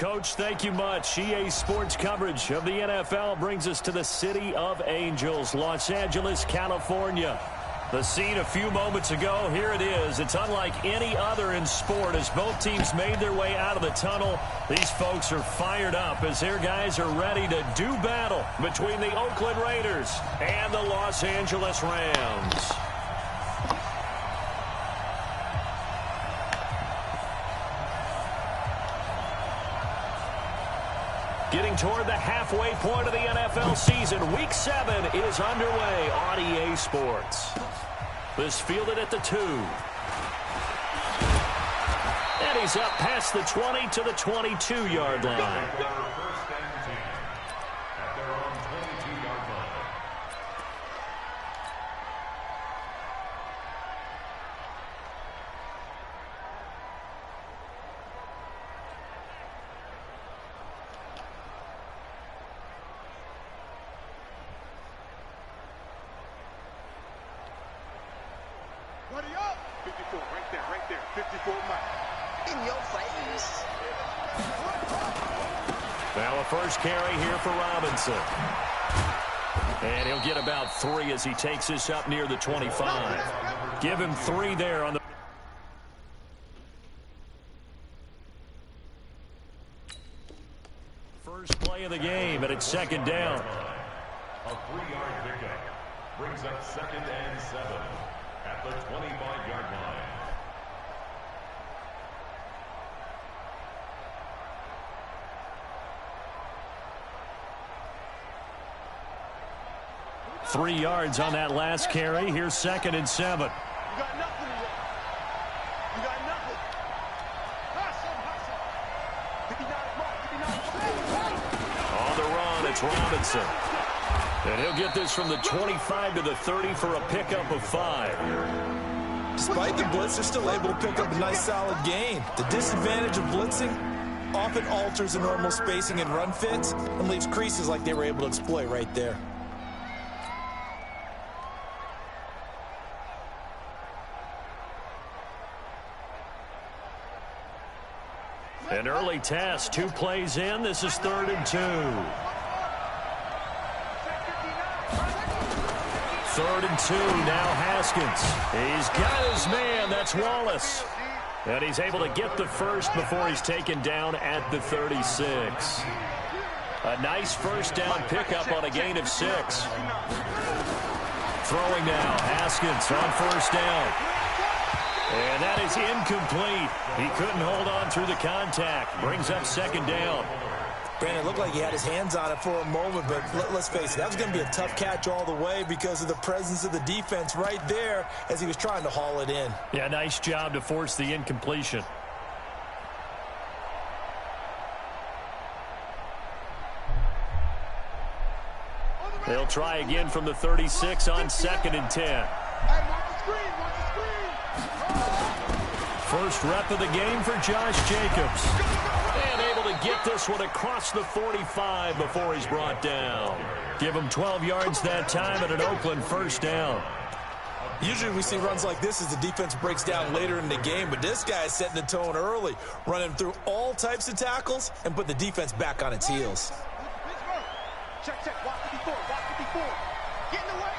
Coach, thank you much. EA Sports coverage of the NFL brings us to the City of Angels, Los Angeles, California. The scene a few moments ago, here it is. It's unlike any other in sport as both teams made their way out of the tunnel. These folks are fired up as their guys are ready to do battle between the Oakland Raiders and the Los Angeles Rams. Getting toward the halfway point of the NFL season, Week 7 is underway on EA Sports. This fielded at the 2. And he's up past the 20 to the 22-yard line. Now a first carry here for Robinson. And he'll get about 3 as he takes this up near the 25. Give him 3 there on the... First play of the game, and it's second down. A 3-yard pickup brings up 2nd and 7 at the 25-yard line. Three yards on that last carry. Here's 2nd and 7. You got nothing. You got nothing. On the run, it's Robinson. And he'll get this from the 25 to the 30 for a pickup of 5. Despite the blitz, they're still able to pick up a nice solid gain. The disadvantage of blitzing often alters the normal spacing and run fits and leaves creases like they were able to exploit right there. An early test, 2 plays in. This is 3rd and 2. 3rd and 2, now Haskins. He's got his man, that's Wallace. And he's able to get the first before he's taken down at the 36. A nice first down pickup on a gain of 6. Throwing now, Haskins on first down. And that is incomplete. He couldn't hold on through the contact. Brings up 2nd down. Brandon, it looked like he had his hands on it for a moment, but let's face it, that was going to be a tough catch all the way because of the presence of the defense right there as he was trying to haul it in. Yeah, nice job to force the incompletion. They'll try again from the 36 on 2nd and 10. First rep of the game for Josh Jacobs. And able to get this one across the 45 before he's brought down. Give him 12 yards that time and an Oakland first down. Usually we see runs like this as the defense breaks down later in the game, but this guy is setting the tone early, running through all types of tackles and put the defense back on its heels. Check, watch the before, Get in the way,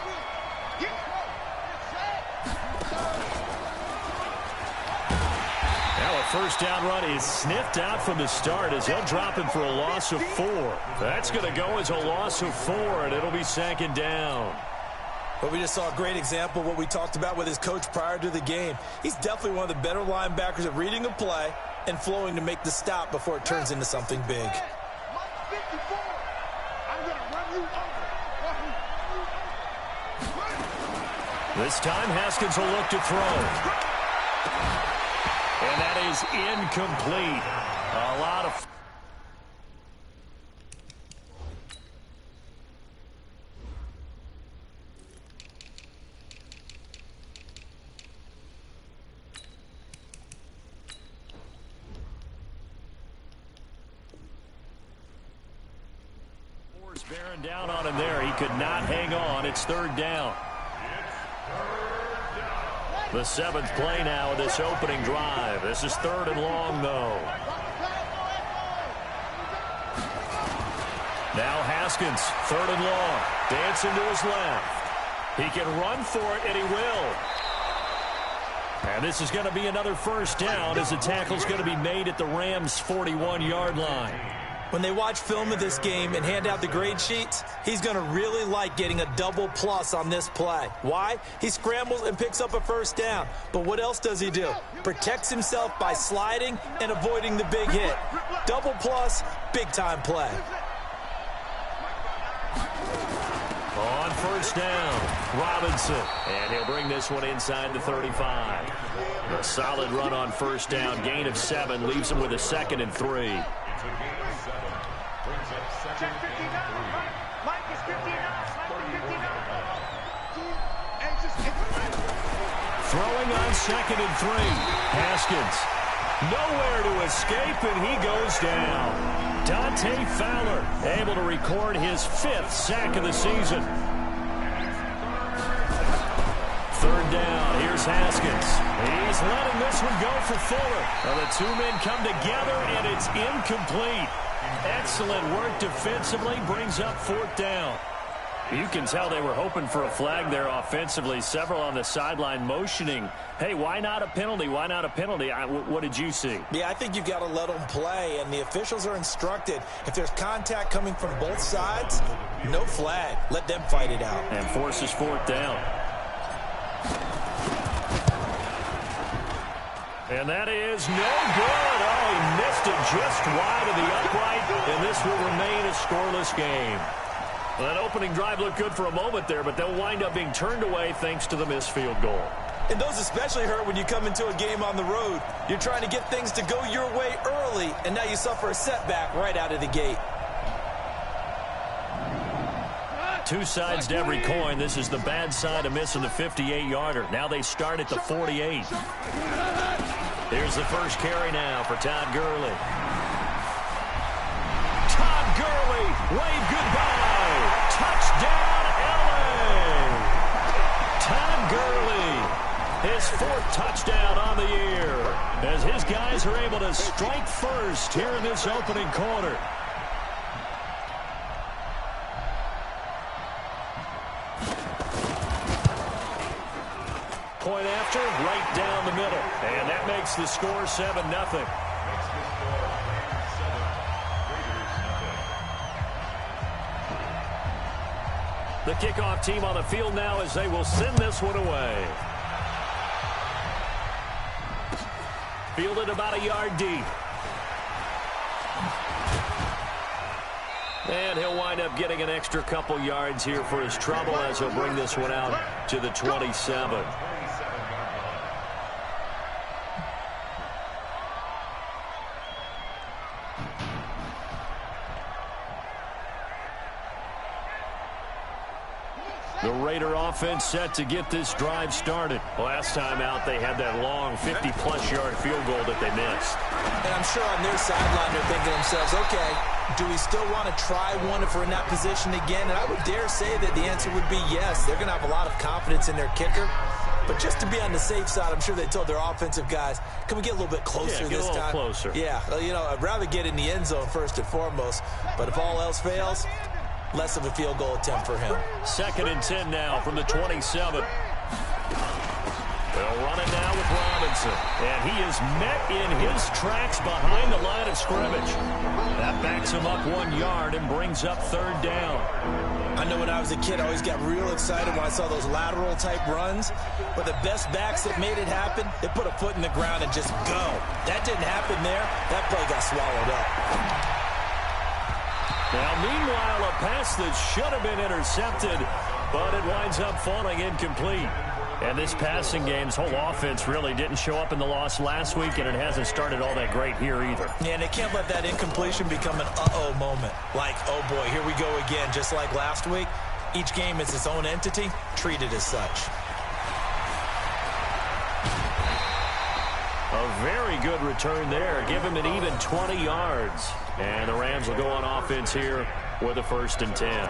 get Now a first down run is sniffed out from the start as they'll drop him for a loss of 4. That's going to go as a loss of 4, and it'll be 2nd down. But we just saw a great example of what we talked about with his coach prior to the game. He's definitely one of the better linebackers at reading a play and flowing to make the stop before it turns into something big. This time Haskins will look to throw. And that is incomplete. A lot of... bearing down on him there. He could not hang on. It's 3rd down. The 7th play now of this opening drive. This is 3rd and long, though. Now Haskins, 3rd and long. Dancing to his left. He can run for it, and he will. And this is going to be another first down as the tackle's going to be made at the Rams' 41-yard line. When they watch film of this game and hand out the grade sheets, he's going to really like getting a double plus on this play. Why? He scrambles and picks up a first down. But what else does he do? Protects himself by sliding and avoiding the big hit. Double plus, big-time play. On first down, Robinson. And he'll bring this one inside the 35. A solid run on first down. Gain of 7 leaves him with a 2nd and 3. It's a gain of 7. Brings up 2nd and 3. Mike is 59. Throwing on 2nd and 3. Haskins. Nowhere to escape, and he goes down. Dante Fowler able to record his 5th sack of the season. 3rd down. Here's Haskins. He's letting this one go for Fuller. Well, the two men come together, and it's incomplete. Excellent work defensively. Brings up 4th down. You can tell they were hoping for a flag there offensively. Several on the sideline motioning, hey, why not a penalty? Why not a penalty? What did you see? Yeah, I think you've got to let them play, and the officials are instructed. If there's contact coming from both sides, no flag. Let them fight it out. And forces 4th down. And that is no good. Oh, he missed it just wide of the upright, and this will remain a scoreless game. Well, that opening drive looked good for a moment there, but they'll wind up being turned away thanks to the missed field goal. And those especially hurt when you come into a game on the road. You're trying to get things to go your way early, and now you suffer a setback right out of the gate. Two sides to every coin. This is the bad side of missing the 58-yarder. Now they start at the 48. Here's the first carry now for Todd Gurley. Todd Gurley, wave goodbye. Touchdown, LA. Todd Gurley, his 4th touchdown on the year, as his guys are able to strike first here in this opening quarter. Point after, right down the middle. And that makes the score 7-0. The kickoff team on the field now as they will send this one away. Fielded about a yard deep. And he'll wind up getting an extra couple yards here for his trouble as he'll bring this one out to the 27. The Raider offense set to get this drive started. Last time out, they had that long 50-plus yard field goal that they missed. And I'm sure on their sideline they're thinking to themselves, okay, do we still want to try one if we're in that position again? And I would dare say that the answer would be yes. They're going to have a lot of confidence in their kicker. But just to be on the safe side, I'm sure they told their offensive guys, can we get a little bit closer this time? Closer. Yeah, you know, I'd rather get in the end zone first and foremost. But if all else fails, less of a field goal attempt for him. 2nd and 10 now from the 27. They'll run it now with Robinson. And he is met in his tracks behind the line of scrimmage. That backs him up 1 yard and brings up 3rd down. I know when I was a kid, I always got real excited when I saw those lateral-type runs. But the best backs that made it happen, they put a foot in the ground and just go. That didn't happen there. That play got swallowed up. Now, meanwhile, a pass that should have been intercepted, but it winds up falling incomplete. And this passing game's whole offense really didn't show up in the loss last week, and it hasn't started all that great here either. Yeah, and they can't let that incompletion become an uh-oh moment. Like, oh boy, here we go again, just like last week. Each game is its own entity, treated as such. A very good return there. Give him an even 20 yards. And the Rams will go on offense here with a 1st and 10.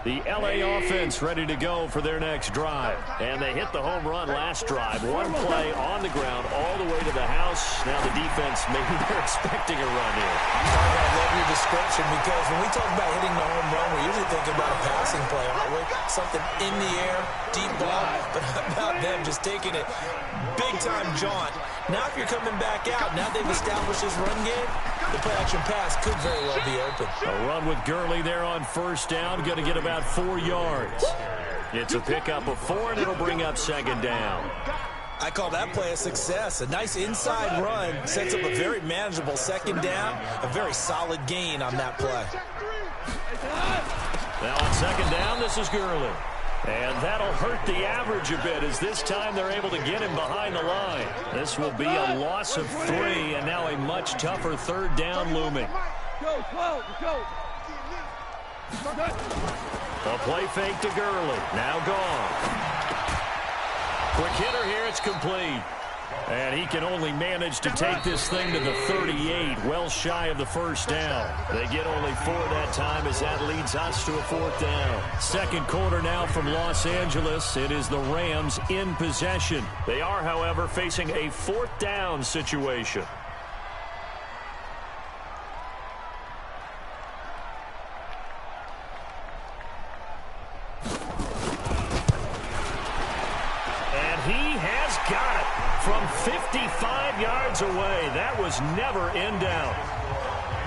The LA offense ready to go for their next drive. And they hit the home run last drive. One play on the ground all the way to the house. Now the defense, maybe they're expecting a run here. I love your description, because when we talk about hitting the home run, we're usually thinking about a passing play, aren't we? Something in the air, deep ball. But how about them just taking it big-time jaunt? Now if you're coming back out, now they've established this run game, the play-action pass could very well be open. A run with Gurley there on first down. Going to get about 4 yards. It's a pickup of 4, and it'll bring up second down. I call that play a success. A nice inside run sets up a very manageable second down. A very solid gain on that play. Now on second down, this is Gurley. And that'll hurt the average a bit, as this time they're able to get him behind the line. This will be a loss of 3, and now a much tougher third down looming. A play fake to Gurley. Now gone. Quick hitter here. It's complete. And he can only manage to take this thing to the 38, well shy of the first down. They get only 4 that time, as that leads us to a 4th down. Second quarter now from Los Angeles. It is the Rams in possession. They are, however, facing a 4th down situation. Got it from 55 yards away. That was never in doubt.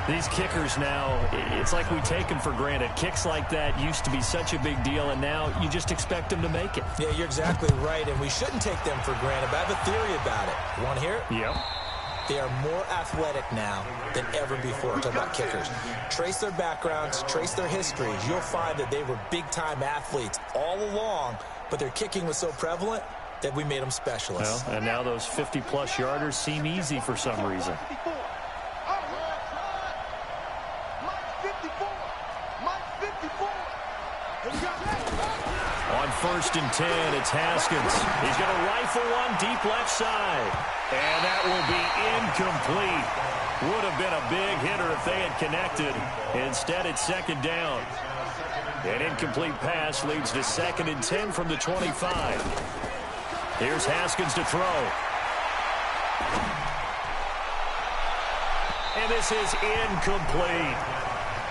These kickers now, it's like we take them for granted. Kicks like that used to be such a big deal, and now you just expect them to make it. Yeah, you're exactly right, and we shouldn't take them for granted. But I have a theory about it. You want to hear it? Yep. They are more athletic now than ever before. Talk about kickers. Trace their backgrounds, trace their histories. You'll find that they were big-time athletes all along, but their kicking was so prevalent that we made them specialists. Well, and now those 50-plus yarders seem easy for some reason. On 1st and 10, it's Haskins. He's going to rifle one deep left side. And that will be incomplete. Would have been a big hitter if they had connected. Instead, it's second down. An incomplete pass leads to 2nd and 10 from the 25. Here's Haskins to throw. And this is incomplete.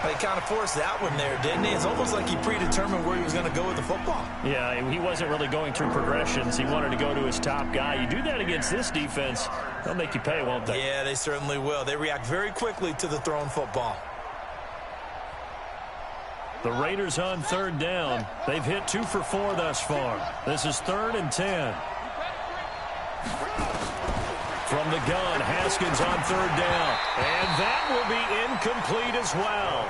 He kind of forced that one there, didn't he? It's almost like he predetermined where he was going to go with the football. Yeah, he wasn't really going through progressions. He wanted to go to his top guy. You do that against this defense, they'll make you pay, won't they? Yeah, they certainly will. They react very quickly to the thrown football. The Raiders on 3rd down. They've hit 2 for 4 thus far. This is 3rd and 10. From the gun, Haskins on 3rd down. And that will be incomplete as well.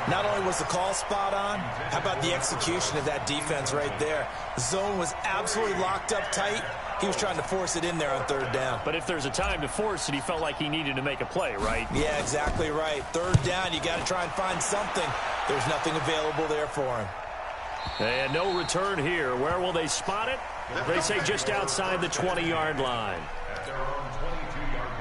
Not only was the call spot on, how about the execution of that defense right there? The zone was absolutely locked up tight. He was trying to force it in there on 3rd down. But if there's a time to force it, he felt like he needed to make a play, right? Yeah, exactly right. 3rd down, you got to try and find something. There's nothing available there for him. And no return here. Where will they spot it? They say just outside the 20-yard line. At their own 22-yard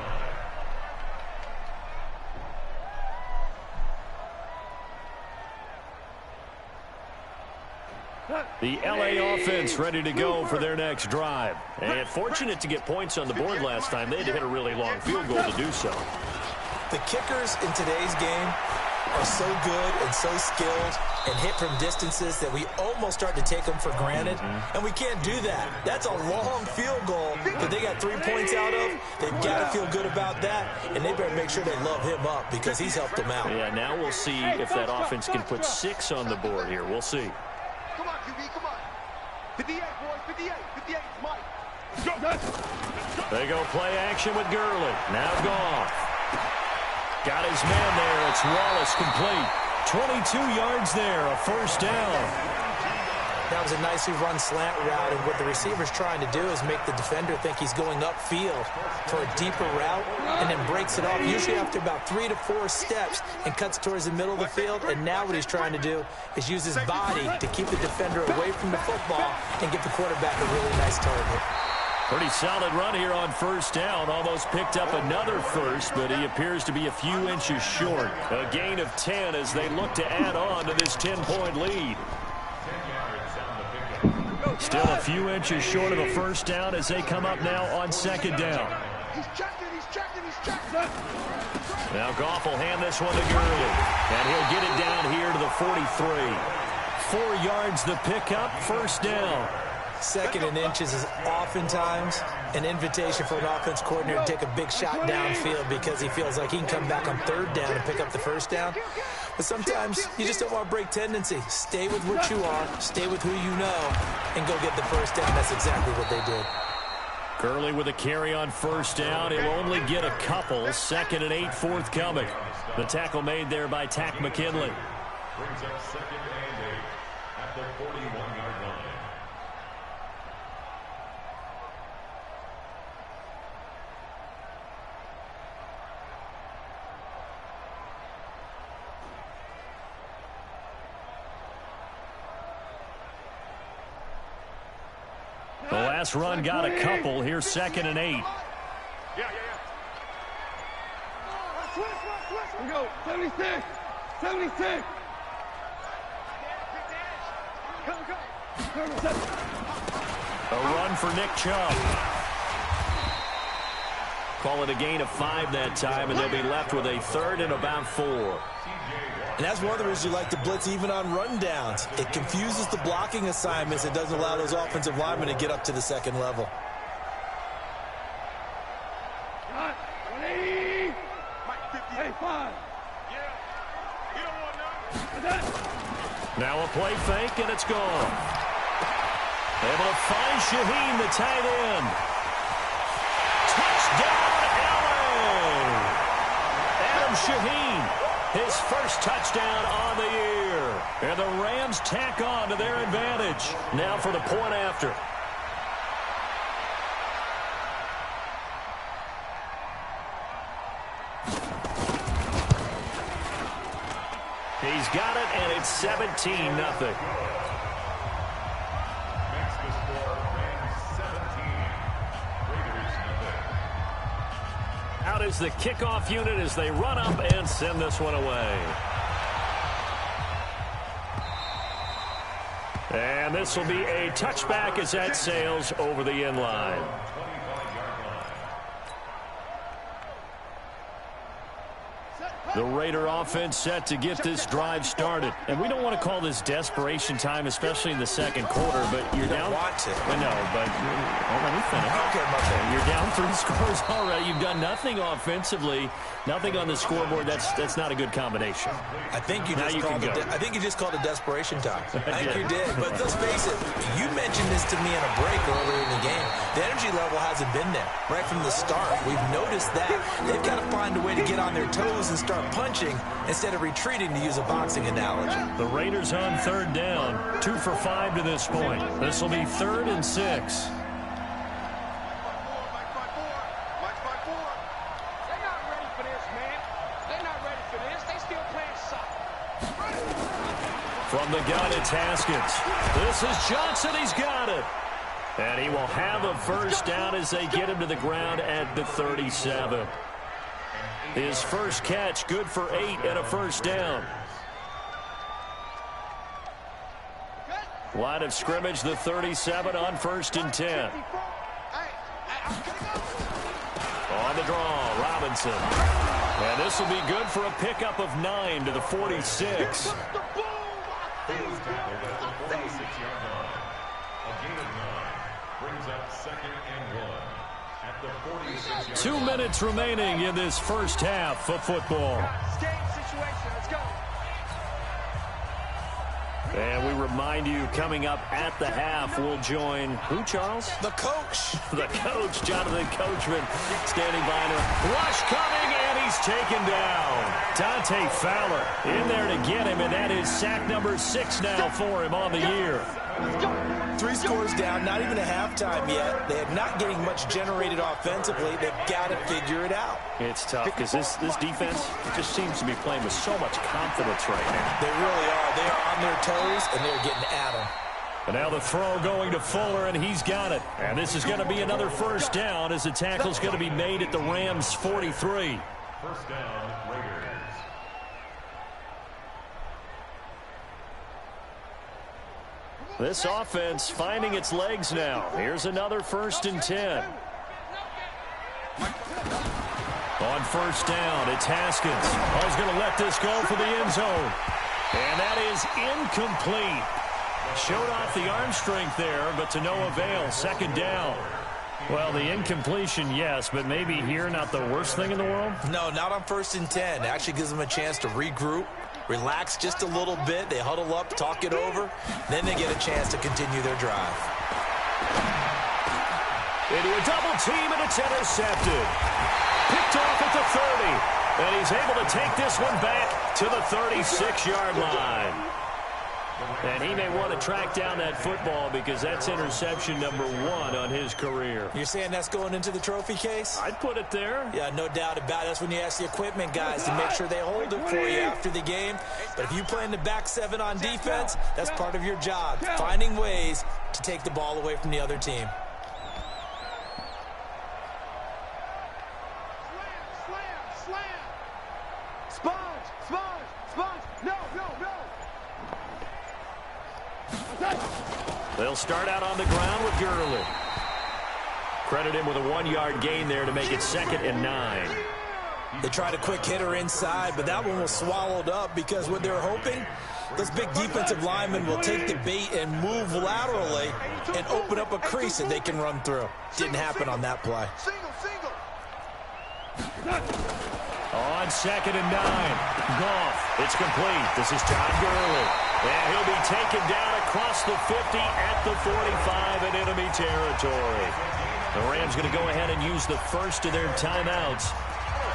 line. The LA offense ready to go for their next drive. And fortunate to get points on the board last time. They had to hit a really long field goal to do so. The kickers in today's game are so good and so skilled and hit from distances that we almost start to take them for granted. And we can't do that. That's a long field goal that they got 3 points out of. They've got to feel good about that, and they better make sure they love him up because he's helped them out. Yeah, now we'll see if that offense can put 6 on the board here. We'll see. Come on, QB, come on. 58, boys, 58, 58, Mike. They go play action with Gurley. Now gone. Got his man there. It's Wallace complete. 22 yards there, a 1st down. That was a nicely run slant route, and what the receiver's trying to do is make the defender think he's going upfield for a deeper route and then breaks it off, usually after about 3 to 4 steps, and cuts towards the middle of the field. And now what he's trying to do is use his body to keep the defender away from the football and give the quarterback a really nice target. Pretty solid run here on 1st down. Almost picked up another first, but he appears to be a few inches short. A gain of 10 as they look to add on to this 10-point lead. Still a few inches short of a first down as they come up now on second down. He's checking. Now Goff will hand this one to Gurley. And he'll get it down here to the 43. 4 yards the pickup, first down. Second and inches is oftentimes an invitation for an offense coordinator to take a big shot downfield because he feels like he can come back on third down and pick up the first down. But sometimes you just don't want to break tendency. Stay with what you are, stay with who you know, and go get the first down. That's exactly what they did. Gurley with a carry on first down. He'll only get a couple. 2nd and 8 forthcoming. The tackle made there by Tack McKinley. Brings up 2nd and 8 at the 41-yard line. The last run got a couple. Here's 2nd and 8. Yeah. We go. 76. A run for Nick Chubb. Call it a gain of 5 that time, and they'll be left with a 3rd and about 4. And that's one of the reasons you like to blitz even on rundowns. It confuses the blocking assignments. It doesn't allow those offensive linemen to get up to the second level. Now a play fake, and it's gone. Able to find Shaheen, the tight end. Touchdown, LA! Adam Shaheen. His first touchdown on the year. And the Rams tack on to their advantage. Now for the point after. He's got it, and it's 17-0. Makes the score Rams 17, Raiders 0. Out is the kickoff unit as they run up and send this one away. And this will be a touchback as that sails over the end line. The Raider offense set to get this drive started. And we don't want to call this desperation time, especially in the second quarter, but you're down. Want to. I know, but let me finish. Okay, my bad. You're down 3 scores already. You've done nothing offensively, nothing on the scoreboard. That's not a good combination. I think you just called it desperation time. I think you did. But let's face it, you mentioned this to me in a break earlier in the game. The energy level hasn't been there right from the start. We've noticed that. They've got to find a way to get on their toes and start punching instead of retreating, to use a boxing analogy. The Raiders on third down, 2 for 5 to this point. This will be 3rd and 6. They're not ready for this, man. They're not ready for this. They still playing soccer. From the gun, it's Haskins. This is Johnson. He's got it. And he will have a first down as they get him to the ground at the 37. His first catch, good for 8 and a first down. Line of scrimmage, the 37 on 1st and 10. On the draw, Robinson. And this will be good for a pickup of 9 to the 46. Brings up 2nd and 1 at the 46-yard 2 minutes remaining in this first half of football. Let's go. And we remind you, coming up at the half, we'll join who, Charles? The coach. The coach, Jonathan Coachman, standing by him. Rush coming, and he's taken down. Dante Fowler in there to get him, and that is sack number 6 now for him on the year. 3 scores down, not even a halftime yet. They're not getting much generated offensively. They've got to figure it out. It's tough because this defense just seems to be playing with so much confidence right now. They really are. They are on their toes, and they're getting at them. And now the throw going to Fuller, and he's got it. And this is going to be another first down as the tackle's going to be made at the Rams' 43. First down, Raiders. This offense finding its legs now. Here's another 1st and 10. On 1st down, it's Haskins. He's going to let this go for the end zone. And that is incomplete. Showed off the arm strength there, but to no avail. 2nd down. Well, the incompletion, yes, but maybe here not the worst thing in the world? No, not on 1st and 10. It actually gives them a chance to regroup, relax just a little bit. They huddle up, talk it over. Then they get a chance to continue their drive. Into a double team, and it's intercepted. Picked off at the 30. And he's able to take this one back to the 36-yard line. And he may want to track down that football because that's interception number 1 on his career. You're saying that's going into the trophy case? I'd put it there. Yeah, no doubt about it. That's when you ask the equipment guys to make sure they hold it for you after the game. But if you play in the back 7 on defense, that's part of your job, finding ways to take the ball away from the other team. They'll start out on the ground with Gurley. Credit him with a 1-yard gain there to make it 2nd and 9. They tried a quick hitter inside, but that one was swallowed up because what they're hoping, those big defensive linemen will take the bait and move laterally and open up a crease that they can run through. Didn't happen on that play. On 2nd and 9. Goff. It's complete. This is Todd Gurley. And he'll be taken down across the 50 at the 45 in enemy territory. The Rams going to go ahead and use the first of their timeouts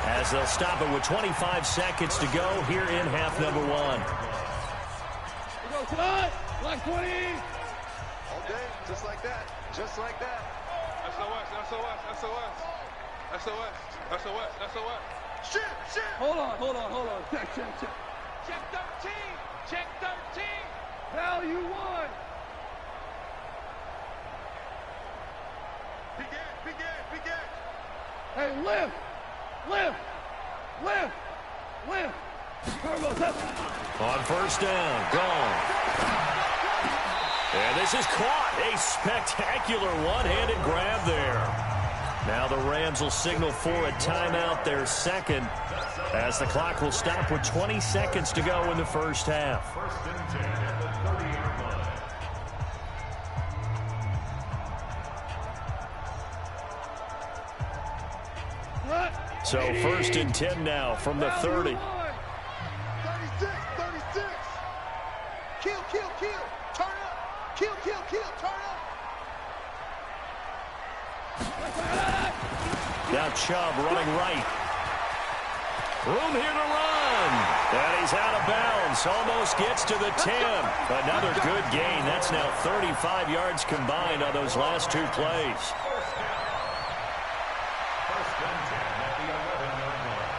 as they'll stop it with 25 seconds to go here in half number 1. Go tonight, like 20. All day, just like that, just like that. SOS, SOS, SOS, SOS, SOS, SOS. Shit. Hold on. Check. Check 13. Check 13. Hell, you won. Begin. Hey, lift. On 1st down, gone. And this is caught. A spectacular one-handed grab there. Now the Rams will signal for a timeout, their 2nd, as the clock will stop with 20 seconds to go in the first half. 1st and 10 at the 30-yard line. So 1st and 10 now from the 30. 36. Kill. Turn up. Kill. Turn up. Now Chubb running right. Room here to run. And he's out of bounds. Almost gets to the 10. Another good gain. That's now 35 yards combined on those last 2 plays. 1st and 10 at the 11-yard line.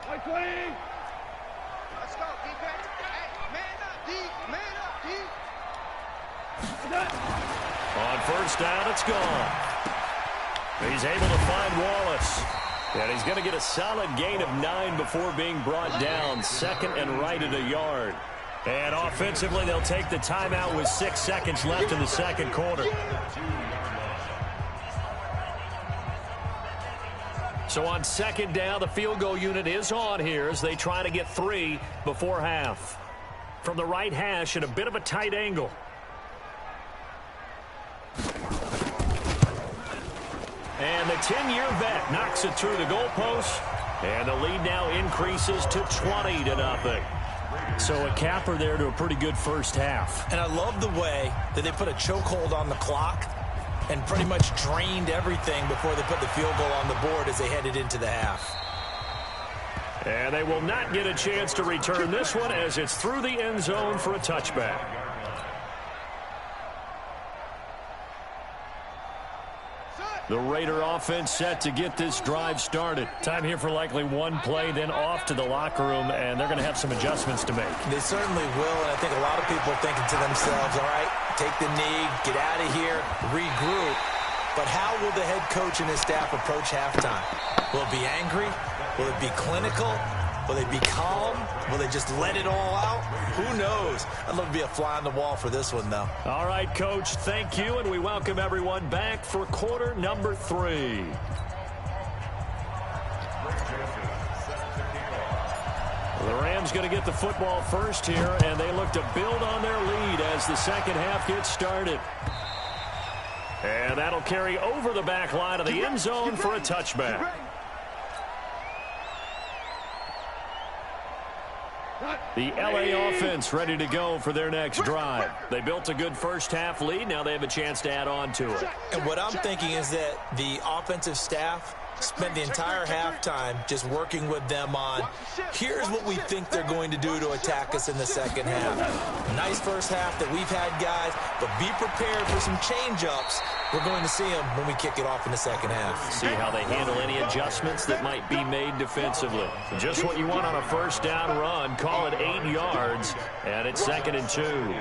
Like 20. Let's go, defense. Hey, man up, D. On 1st down, it's gone. He's able to find Wallace. And he's going to get a solid gain of 9 before being brought down. 2nd and right at a yard. And offensively, they'll take the timeout with 6 seconds left in the 2nd quarter. So on 2nd down, the field goal unit is on here as they try to get 3 before half. From the right hash at a bit of a tight angle. And the 10-year vet knocks it through the goalpost. And the lead now increases to 20-0. So a capper there to a pretty good first half. And I love the way that they put a chokehold on the clock and pretty much drained everything before they put the field goal on the board as they headed into the half. And they will not get a chance to return this one as it's through the end zone for a touchback. The Raider offense set to get this drive started. Time here for likely one play, then off to the locker room, and they're going to have some adjustments to make. They certainly will, and I think a lot of people are thinking to themselves, all right, take the knee, get out of here, regroup. But how will the head coach and his staff approach halftime? Will it be angry? Will it be clinical? Will they be calm? Will they just let it all out? Who knows? I'd love to be a fly on the wall for this one, though. All right, Coach, thank you, and we welcome everyone back for quarter number 3. The Rams going to get the football first here, and they look to build on their lead as the second half gets started. And that'll carry over the back line of the end zone for a touchback. The LA offense ready to go for their next drive. They built a good first half lead. Now they have a chance to add on to it. And what I'm thinking is that the offensive staff spent the entire halftime just working with them on, here's what we think they're going to do to attack us in the second half. Nice first half that we've had, guys, but be prepared for some change-ups. We're going to see them when we kick it off in the second half. See how they handle any adjustments that might be made defensively. Just what you want on a first down run. Call it 8 yards, and it's 2nd and 2.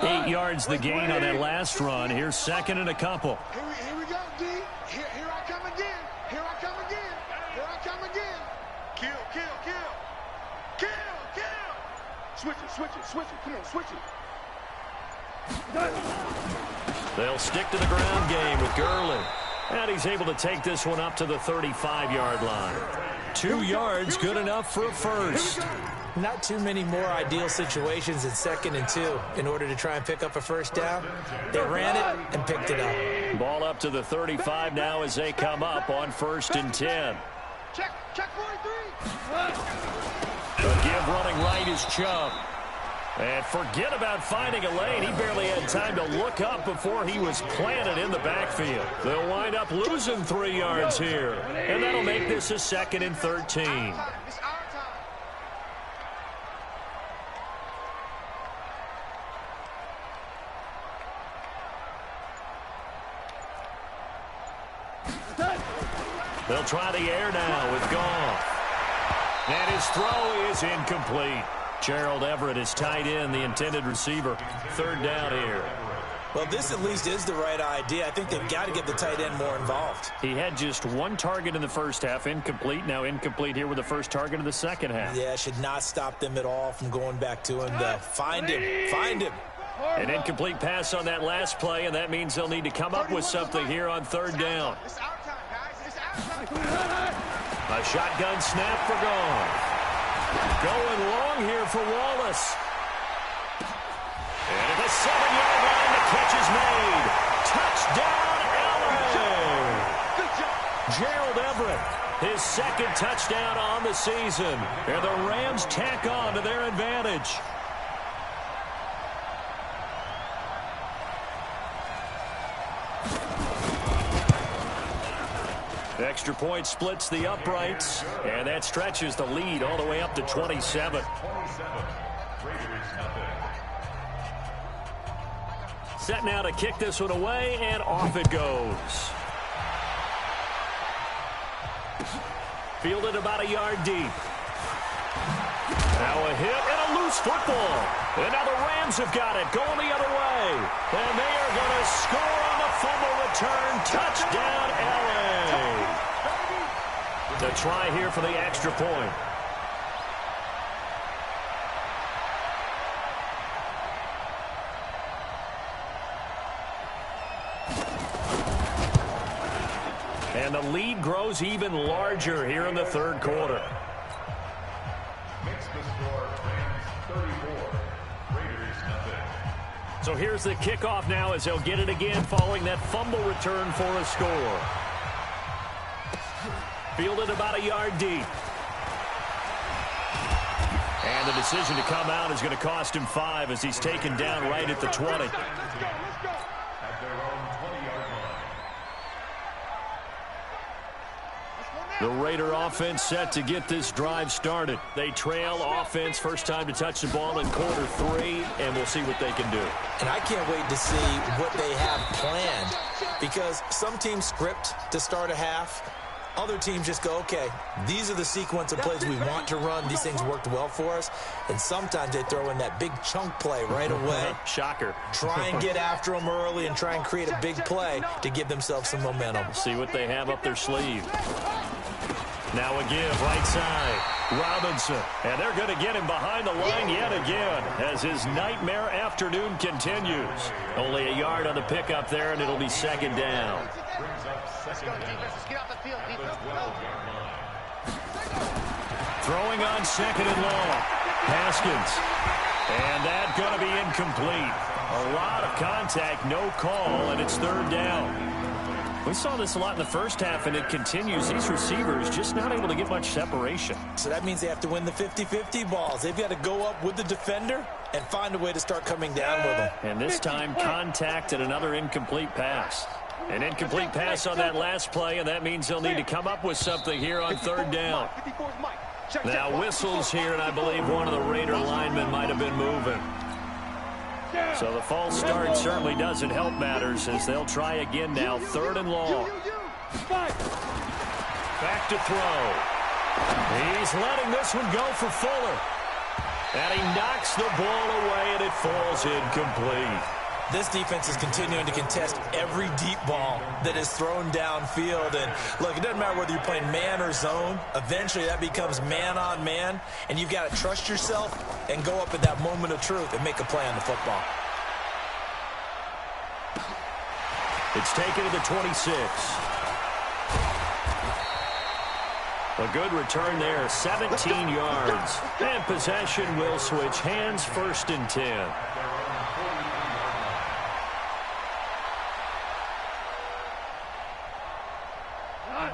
8 yards the gain on that last run. Here's 2nd and a couple. Here we go, D. Here I come again. Here I come again. Here I come again. Kill. Switch it. Come on, switch it. They'll stick to the ground game with Gurley. And he's able to take this one up to the 35-yard line. 2 yards, good enough for a first. Not too many more ideal situations in 2nd and 2 in order to try and pick up a first down. They ran it and picked it up. Ball up to the 35 now as they come up on 1st and 10. Check 43. The give running right is Chubb. And forget about finding a lane. He barely had time to look up before he was planted in the backfield. They'll wind up losing 3 yards here. And that'll make this a 2nd and 13. They'll try the air now with Goff. And his throw is incomplete. Gerald Everett is tied in, the intended receiver. 3rd down here. Well, this at least is the right idea. I think they've got to get the tight end more involved. He had just 1 target in the first half, incomplete. Now incomplete here with the first target of the second half. Yeah, should not stop them at all from going back to him, though. Find him. An incomplete pass on that last play, and that means they'll need to come up with something here on 3rd down. A shotgun snap for Goff. Going long here for Wallace. And at the 7-yard line, the catch is made. Touchdown, LA! Gerald Everett, his 2nd touchdown on the season. And the Rams tack on to their advantage. Extra point splits the uprights, and that stretches the lead all the way up to 27. Set now to kick this one away, and off it goes. Fielded about a yard deep. Now a hit and a loose football. And now the Rams have got it, going the other way. And they are going to score on the fumble return. Touchdown, LA. The try here for the extra point. And the lead grows even larger here in the 3rd quarter. Makes the score Rams 34, Raiders nothing. So here's the kickoff now as they'll get it again following that fumble return for a score. Fielded about a yard deep. And the decision to come out is going to cost him 5 as he's taken down right at the 20. At their own 20-yard line. The Raider offense set to get this drive started. They trail offense, first time to touch the ball in quarter 3, and we'll see what they can do. And I can't wait to see what they have planned, because some teams script to start a half. Other teams just go, okay, these are the sequence of plays we want to run. These things worked well for us. And sometimes they throw in that big chunk play right away. Shocker. Try and get after them early and try and create a big play to give themselves some momentum. See what they have up their sleeve. Now a give, right side. Robinson. And they're going to get him behind the line yet again as his nightmare afternoon continues. Only a yard on the pickup there, and it'll be second down. Throwing on second and long. Haskins. And that's going to be incomplete. A lot of contact, no call, and it's third down. We saw this a lot in the first half, and it continues. These receivers just not able to get much separation. So that means they have to win the 50-50 balls. They've got to go up with the defender and find a way to start coming down with them. And this time, contact and another incomplete pass. An incomplete pass on that last play, and that means they'll need to come up with something here on third down. Now whistles here, and I believe one of the Raider linemen might have been moving. So the false start certainly doesn't help matters as they'll try again now. Third and long. Back to throw. He's letting this one go for Fuller. And he knocks the ball away, and it falls incomplete. This defense is continuing to contest every deep ball that is thrown downfield. And look, it doesn't matter whether you're playing man or zone. Eventually that becomes man on man. And you've got to trust yourself and go up at that moment of truth and make a play on the football. It's taken to the 26. A good return there, 17 yards. And possession will switch hands, first and 10.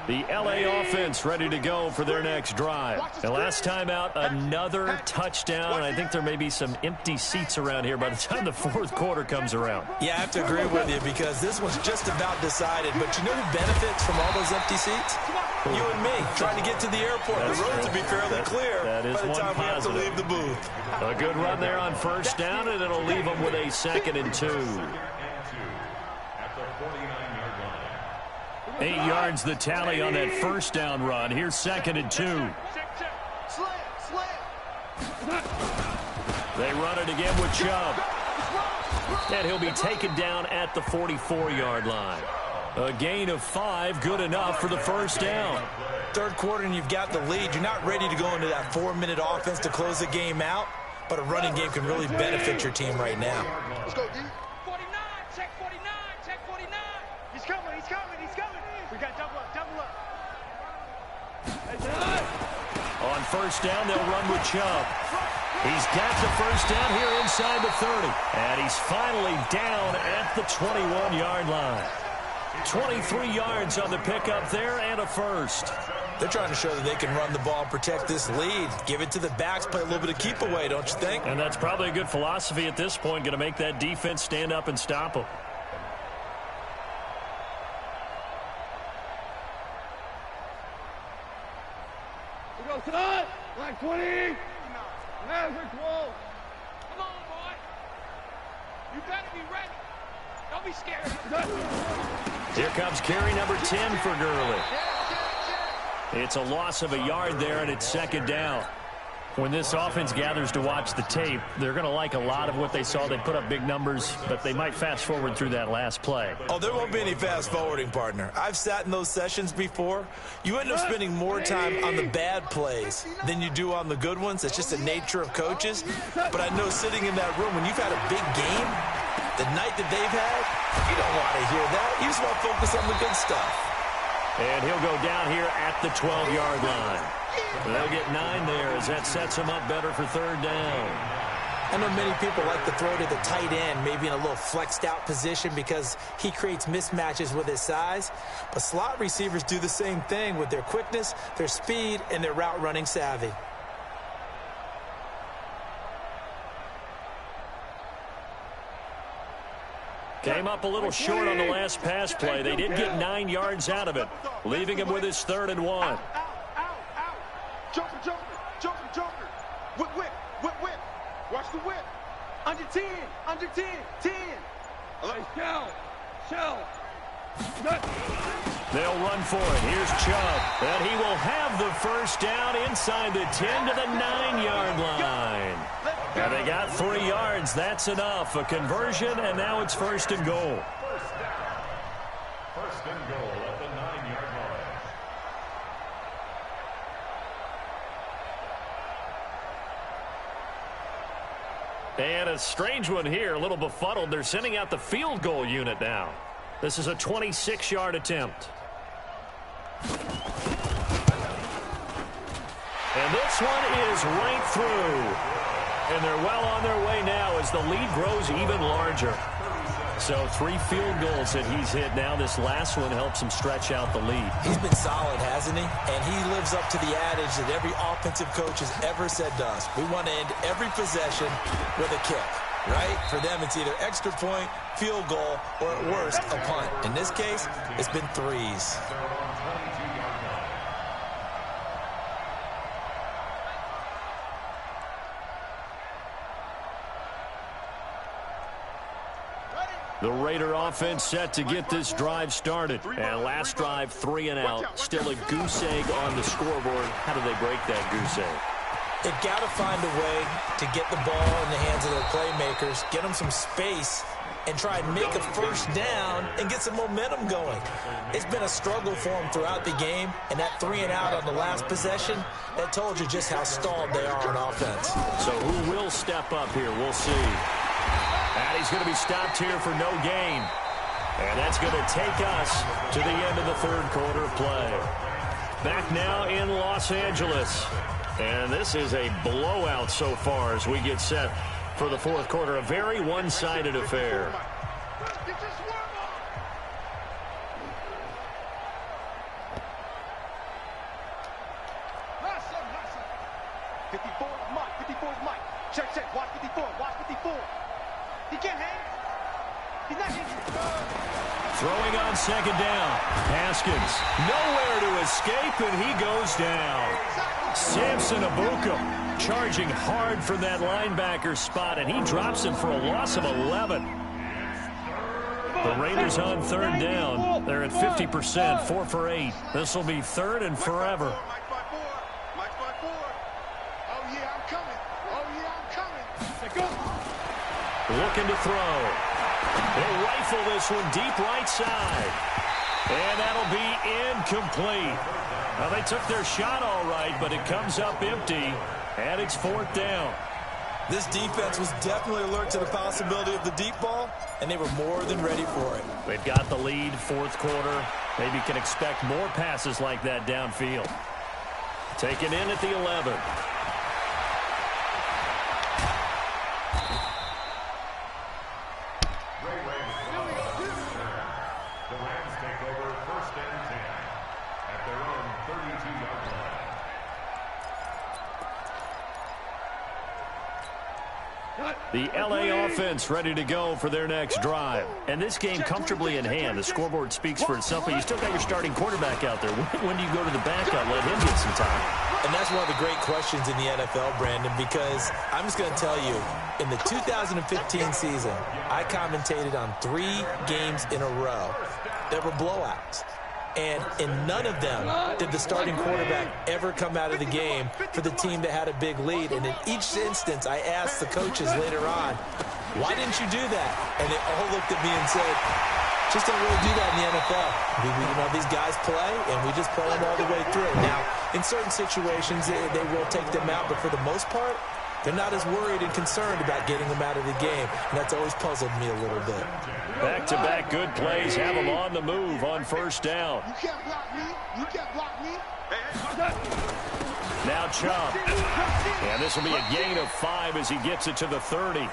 The LA offense ready to go for their next drive. And last time out, another touchdown. I think there may be some empty seats around here by the time the fourth quarter comes around. Yeah, I have to agree with you because this one's just about decided. But you know who benefits from all those empty seats? You and me, trying to get to the airport. The roads will be fairly clear by the time we have to leave the booth. A good run there on first down, and it'll leave them with a second and 2. 8 yards the tally on that first down run. Here's second and 2. They run it again with Chubb. And he'll be taken down at the 44-yard line. A gain of 5, good enough for the first down. Third quarter and you've got the lead. You're not ready to go into that 4-minute offense to close the game out, but a running game can really benefit your team right now. Let's go, D. 49, check 49, check 49. He's coming. We got double up. On first down, they'll run with Chubb. He's got the first down here inside the 30. And he's finally down at the 21-yard line. 23 yards on the pickup there and a first. They're trying to show that they can run the ball, protect this lead, give it to the backs, play a little bit of keep away, don't you think? And that's probably a good philosophy at this point, going to make that defense stand up and stop them. Tonight, like 20, Maverick 12. Come on, boy. You better be ready. Don't be scared. Here comes carry number 10 for Gurley. It's a loss of a yard there, and it's second down. When this offense gathers to watch the tape, they're going to like a lot of what they saw. They put up big numbers, but they might fast forward through that last play. Oh, there won't be any fast forwarding, partner. I've sat in those sessions before. You end up spending more time on the bad plays than you do on the good ones. It's just the nature of coaches. But I know sitting in that room, when you've had a big game, the night that they've had, you don't want to hear that. You just want to focus on the good stuff. And he'll go down here at the 12-yard line. They'll get 9 there as that sets him up better for third down. I know many people like to throw to the tight end, maybe in a little flexed out position because he creates mismatches with his size. But slot receivers do the same thing with their quickness, their speed, and their route running savvy. Came up a little short on the last pass play. They did get 9 yards out of it, leaving him with his third and 1. Jumper. Whip. Watch the whip. Under 10. 10. Shell. They'll run for it. Here's Chubb. And he will have the first down inside the 10 to the 9-yard line. And they got 3 yards. That's enough. A conversion, and now it's first and goal. First and goal at the 9-yard line. And a strange one here, a little befuddled. They're sending out the field goal unit now. This is a 26-yard attempt. And this one is right through. And they're well on their way now as the lead grows even larger. So 3 field goals that he's hit now. This last one helps him stretch out the lead. He's been solid, hasn't he? And he lives up to the adage that every offensive coach has ever said to us. We want to end every possession with a kick, right? For them, it's either extra point, field goal, or at worst, a punt. In this case, it's been 3s. The Raider offense set to get this drive started. And last drive, 3 and out. Still a goose egg on the scoreboard. How do they break that goose egg? They've got to find a way to get the ball in the hands of their playmakers, get them some space, and try and make a first down and get some momentum going. It's been a struggle for them throughout the game, and that 3 and out on the last possession, that told you just how stalled they are on offense. So who will step up here? We'll see. And he's going to be stopped here for no gain. And that's going to take us to the end of the third quarter of play. Back now in Los Angeles. And this is a blowout so far as we get set for the fourth quarter. A very one-sided affair. Throwing on second down. Haskins nowhere to escape, and he goes down. Samson Abuka charging hard from that linebacker spot, and he drops him for a loss of 11. The Raiders on third down. They're at 50%, 4 for 8. This will be third and forever. Looking to throw. They'll rifle this one deep right side. And that'll be incomplete. Well, they took their shot all right, but it comes up empty, and it's fourth down. This defense was definitely alert to the possibility of the deep ball, and they were more than ready for it. They've got the lead, fourth quarter. Maybe can expect more passes like that downfield. Taken in at the 11. The L.A. offense ready to go for their next drive. And this game comfortably in hand. The scoreboard speaks for itself, but you still got your starting quarterback out there. When do you go to the backup? Let him get some time. And that's one of the great questions in the NFL, Brandon, because I'm just going to tell you, in the 2015 season, I commentated on 3 games in a row that were blowouts. And in none of them did the starting quarterback ever come out of the game for the team that had a big lead. And in each instance, I asked the coaches later on, why didn't you do that? And they all looked at me and said, just don't really do that in the NFL. You know, these guys play, and we just play them all the way through. Now, in certain situations, they will take them out, but for the most part, they're not as worried and concerned about getting them out of the game, and that's always puzzled me a little bit. Back-to-back good plays have them on the move on first down. You can't block me. You can't block me. Now Chubb. And this will be a gain of 5 as he gets it to the 30.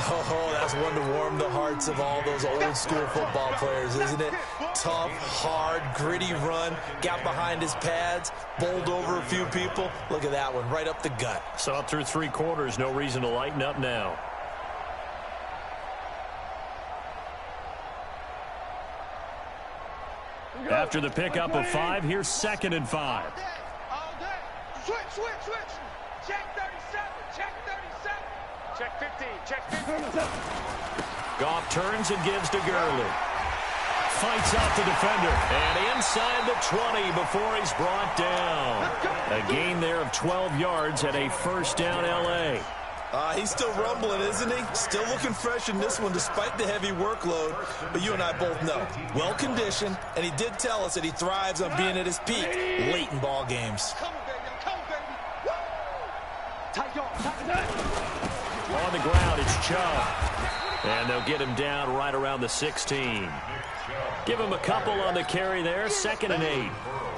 Oh, that's one to warm the hearts of all those old-school football players, isn't it? Tough, hard, gritty run, got behind his pads, bowled over a few people. Look at that one, right up the gut. So up through 3 quarters, no reason to lighten up now. After the pickup of 5, here's 2nd and 5. All day. Switch. Check 37. Check 37. Check 15. Check 15. Goff turns and gives to Gurley. fights off the defender. And inside the 20 before he's brought down. A gain there of 12 yards and a first down L.A. He's still rumbling, isn't he? Still looking fresh in this one despite the heavy workload. But you and I both know, well-conditioned, and he did tell us that he thrives on being at his peak late in ball games. On the ground, it's Chubb. And they'll get him down right around the 16. Give him a couple on the carry there, 2nd and 8.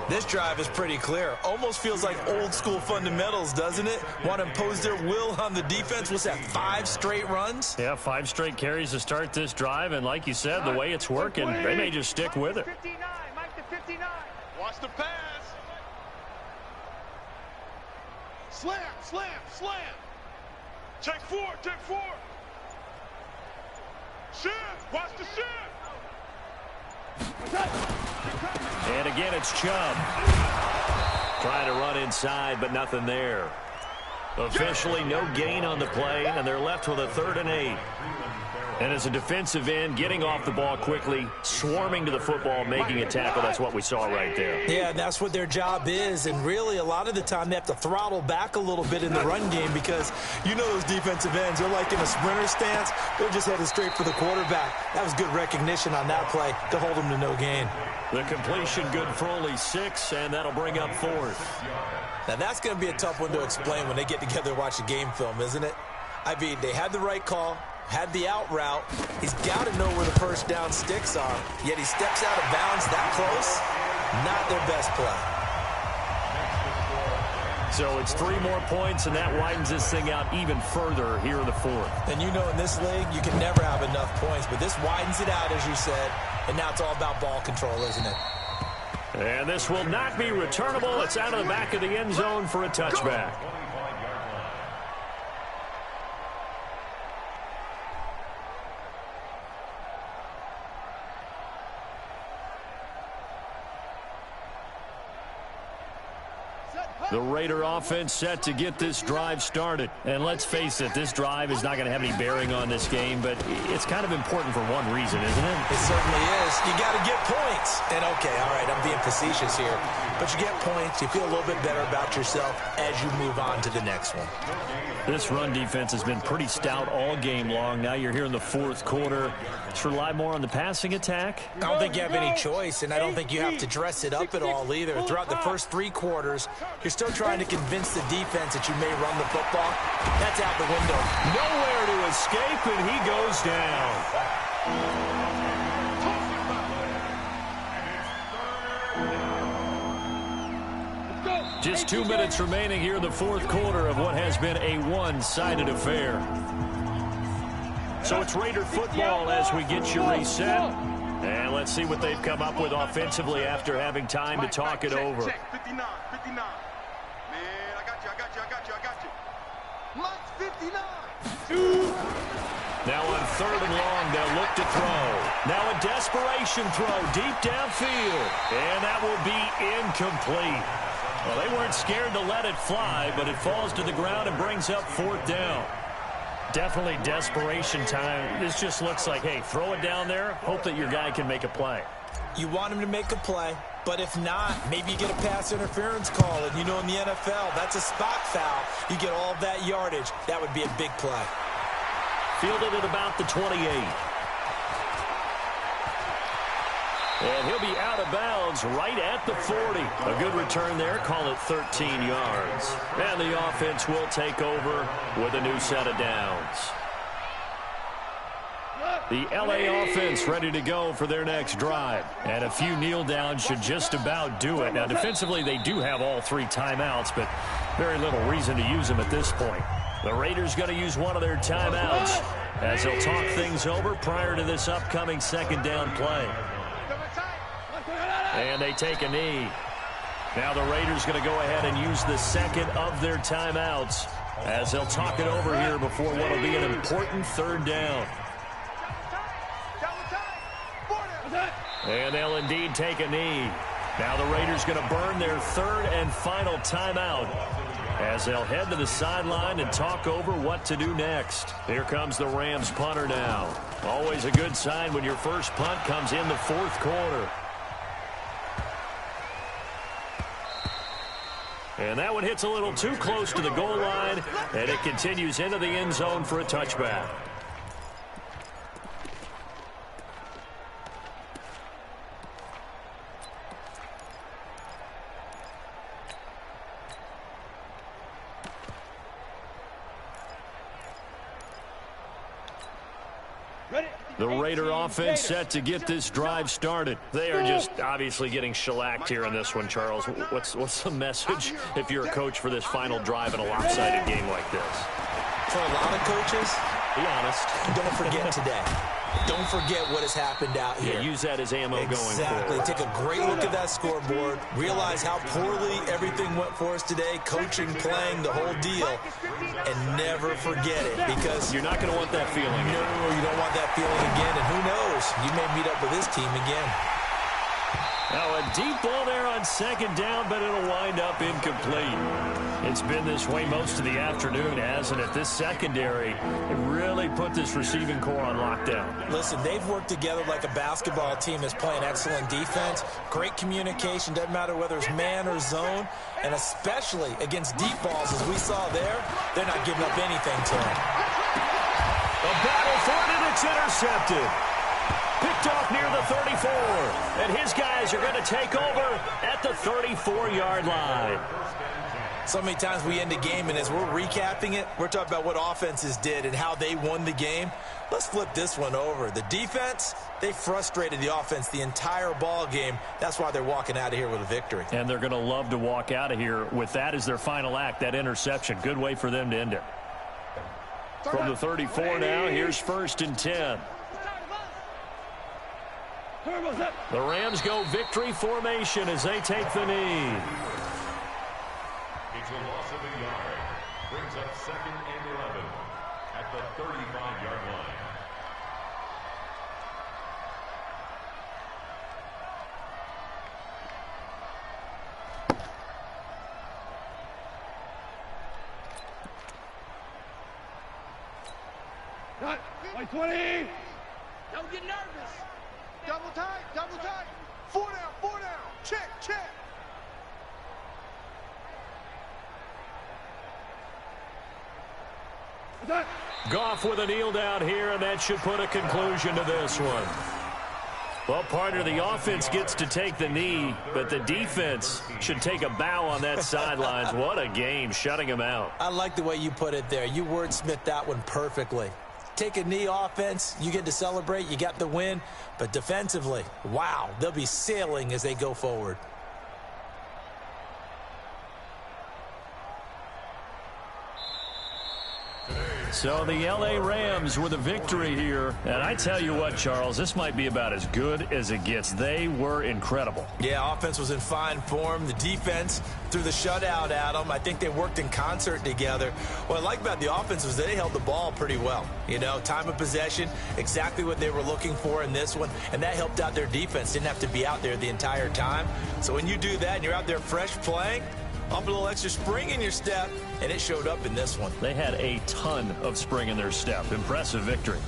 This drive is pretty clear. Almost feels like old-school fundamentals, doesn't it? Want to impose their will on the defense. What's that, 5 straight runs? Yeah, 5 straight carries to start this drive. And like you said, the way it's working, they may just stick with it. 59, Mike to 59. Watch the pass. Slam, slam, slam. Check 4, check 4. Shit, watch the shit. And again, it's Chubb. Trying to run inside, but nothing there. Officially, no gain on the play, and they're left with a 3rd and 8. And as a defensive end, getting off the ball quickly, swarming to the football, making a tackle, that's what we saw right there. Yeah, and that's what their job is. And really, a lot of the time, they have to throttle back a little bit in the run game because you know those defensive ends, they're like in a sprinter stance. They're just headed straight for the quarterback. That was good recognition on that play to hold them to no gain. The completion good for only 6, and that'll bring up 4th. Now, that's going to be a tough one to explain when they get together and watch a game film, isn't it? I mean, they had the right call, had the out route. He's got to know where the first down sticks are, yet he steps out of bounds that close. Not their best play. So it's 3 more points, and that widens this thing out even further here in the 4th. And you know in this league, you can never have enough points, but this widens it out, as you said, and now it's all about ball control, isn't it? And this will not be returnable. It's out of the back of the end zone for a touchback. The Raider offense set to get this drive started. And let's face it, this drive is not going to have any bearing on this game, but it's kind of important for one reason, isn't it? It certainly is. You got to get points. And, okay, all right, I'm being facetious here. But you get points, you feel a little bit better about yourself as you move on to the next one. This run defense has been pretty stout all game long. Now you're here in the 4th quarter. Just rely more on the passing attack? I don't think you have any choice, and I don't think you have to dress it up at all either. Throughout the first 3 quarters, you're still trying to convince the defense that you may run the football. That's out the window. Nowhere to escape, and he goes down. Just 2 minutes remaining here in the 4th quarter of what has been a one-sided affair. So it's Raider football as we get you reset. And let's see what they've come up with offensively after having time to talk it over. 59, 59. Man, I got you. Mike's 59. Now on 3rd and long, they'll look to throw. Now a desperation throw deep downfield. And that will be incomplete. Well, they weren't scared to let it fly, but it falls to the ground and brings up 4th down. Definitely desperation time. This just looks like, hey, throw it down there, hope that your guy can make a play. You want him to make a play, but if not, maybe you get a pass interference call. And you know in the NFL, that's a spot foul. You get all of that yardage. That would be a big play. Fielded at about the 28. And he'll be out of bounds right at the 40. A good return there. Call it 13 yards. And the offense will take over with a new set of downs. The LA offense ready to go for their next drive. And a few kneel downs should just about do it. Now, defensively, they do have all 3 timeouts, but very little reason to use them at this point. The Raiders going to use one of their timeouts as they'll talk things over prior to this upcoming 2nd down play. And they take a knee. Now the Raiders going to go ahead and use the 2nd of their timeouts as they'll talk it over here before what will be an important 3rd down. And they'll indeed take a knee. Now the Raiders going to burn their 3rd and final timeout as they'll head to the sideline and talk over what to do next. Here comes the Rams punter now. Always a good sign when your first punt comes in the fourth quarter. And that one hits a little too close to the goal line, and it continues into the end zone for a touchback. The Raider offense set to get this drive started. They are just obviously getting shellacked here in this one, Charles. What's the message if you're a coach for this final drive in a lopsided game like this? For a lot of coaches, be honest. Don't forget today. Don't forget what has happened out here. Yeah, use that as ammo going forward. Exactly. Take a great look at that scoreboard. Realize how poorly everything went for us today. Coaching, playing, the whole deal. And never forget it, because you're not going to want that feeling again. No, you don't want that feeling again. And who knows? You may meet up with this team again. Now a deep ball there on second down, but it'll wind up incomplete. It's been this way most of the afternoon, hasn't it? This secondary, it really put this receiving core on lockdown. Listen, they've worked together like a basketball team that's playing excellent defense, great communication, doesn't matter whether it's man or zone, and especially against deep balls, as we saw there, they're not giving up anything to them. A battle for it, and it's intercepted. Picked off near the 34, and his guys are going to take over at the 34-yard line. So many times we end a game, and as we're recapping it, we're talking about what offenses did and how they won the game. Let's flip this one over. The defense, they frustrated the offense the entire ball game. That's why they're walking out of here with a victory. And they're going to love to walk out of here with that as their final act, that interception. Good way for them to end it. From the 34 now, here's 1st and 10. The Rams go victory formation as they take the knee. It's a loss of a yard. Brings up 2nd and 11 at the 35-yard line. Got White 20. Don't get nervous. Double tight, double tight. 4 down, check, check. Goff with a kneel down here, and that should put a conclusion to this one. Well, partner, the offense gets to take the knee, but the defense should take a bow on that sidelines. What a game, shutting them out. I like the way you put it there. You wordsmithed that one perfectly. Take a knee offense, you get to celebrate, you got the win, but defensively, wow, they'll be sailing as they go forward. So the L.A. Rams with a victory here. And I tell you what, Charles, this might be about as good as it gets. They were incredible. Yeah, offense was in fine form. The defense threw the shutout at them. I think they worked in concert together. What I like about the offense was they held the ball pretty well. You know, time of possession, exactly what they were looking for in this one. And that helped out their defense. Didn't have to be out there the entire time. So when you do that and you're out there fresh playing, up a little extra spring in your step, and it showed up in this one. They had a ton of spring in their step. Impressive victory.